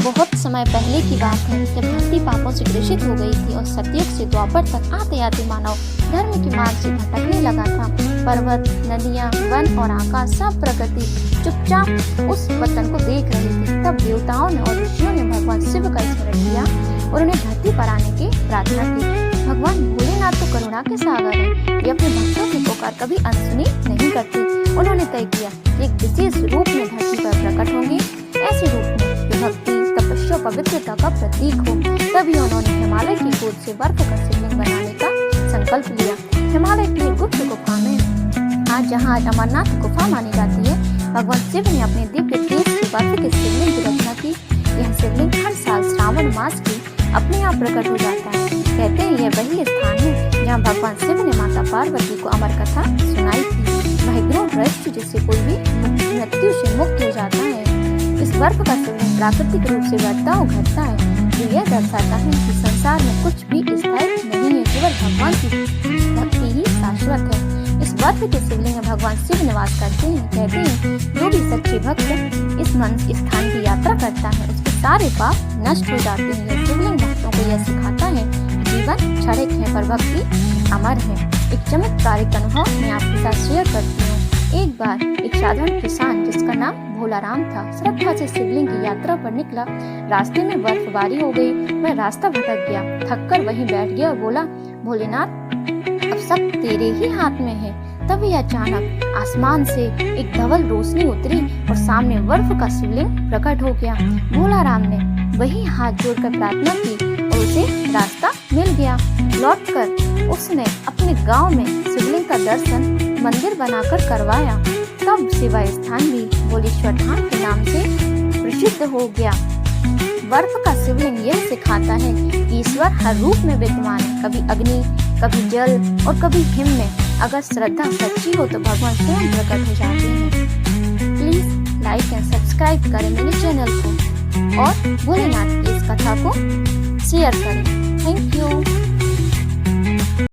बहुत समय पहले की बात है जब धरती पापों से ग्रसित हो गई थी और सतयुग से द्वापर तक आते आते मानव धर्म की मार्ग से भटकने लगा था। पर्वत, नदियाँ, वन और आकाश सब प्रकृति चुपचाप उस वतन को देख रही थी। तब देवताओं ने और ऋषियों ने भगवान शिव का स्मरण किया और उन्हें धरती पर आने की प्रार्थना की। भगवान भोलेनाथ तो करुणा के सागर हैं, वे अपने भक्तों की पुकार कभी अनसुनी नहीं करते। उन्होंने तय किया कि एक विशेष रूप में धरती पर प्रकट होंगे, ऐसे रूप में जो भक्ति, तपस्या, पवित्रता का प्रतीक हो। तभी उन्होंने हिमालय की गोद से बर्फ का शिवलिंग बनाने का संकल्प लिया। हिमालय की एक गुप्त गुफा में आज जहाँ अमरनाथ गुफा मानी जाती है, भगवान शिव ने अपने दिव्य तेज से बर्फ के शिवलिंग की रचना की। यह शिवलिंग हर साल श्रावण मास की अपने आप प्रकट हो जाता है। कहते हैं यह वही स्थान है जहाँ भगवान शिव ने माता पार्वती को अमर कथा सुनाई थी। वह ग्रह रहस्य जिससे कोई भी मृत्यु से मुक्त हो जाता है। इस बर्फ का शिवलिंग प्राकृतिक रूप से बढ़ता और घटता है, जो यह दर्शाता है कि संसार में कुछ भी स्थायी नहीं है, केवल भगवान की भक्ति ही शाश्वत है। इस बर्फ के शिवलिंग में भगवान शिव निवास करते हैं। कहते हैं जो भी सच्चे भक्त इस स्थान की यात्रा करता है उसके सारे पाप नष्ट हो जाते हैं। यह शिवलिंग भक्तों को यह सिखाता है जीवन क्षणिक है पर भक्ति अमर है। एक चमत्कारिक अनुभव मैं आपके साथ शेयर करती हूँ। एक बार एक साधारण किसान जिसका नाम भोलाराम था, श्रद्धा से शिवलिंग की यात्रा पर निकला। रास्ते में बर्फबारी हो गई, वह रास्ता भटक गया, थककर वहीं बैठ गया और बोला, भोलेनाथ अब सब तेरे ही हाथ में है। तभी अचानक आसमान से एक धवल रोशनी उतरी और सामने बर्फ का शिवलिंग प्रकट हो गया। भोलाराम ने वही हाथ जोड़कर प्रार्थना की और उसे रास्ता मिल गया। लौटकर उसने अपने गांव में शिवलिंग का दर्शन मंदिर बनाकर करवाया। तब से वह स्थान भी भोलेश्वर धाम के नाम से प्रसिद्ध हो गया। बर्फ का शिवलिंग यह सिखाता है कि ईश्वर हर रूप में विद्यमान है, कभी अग्नि, कभी जल और कभी हिम में। अगर श्रद्धा सच्ची हो तो भगवान स्वयं प्रकट हो जाते हैं। प्लीज लाइक एंड सब्सक्राइब करें मेरे चैनल को और भोलेनाथ की इस कथा को शेयर करें। Thank you.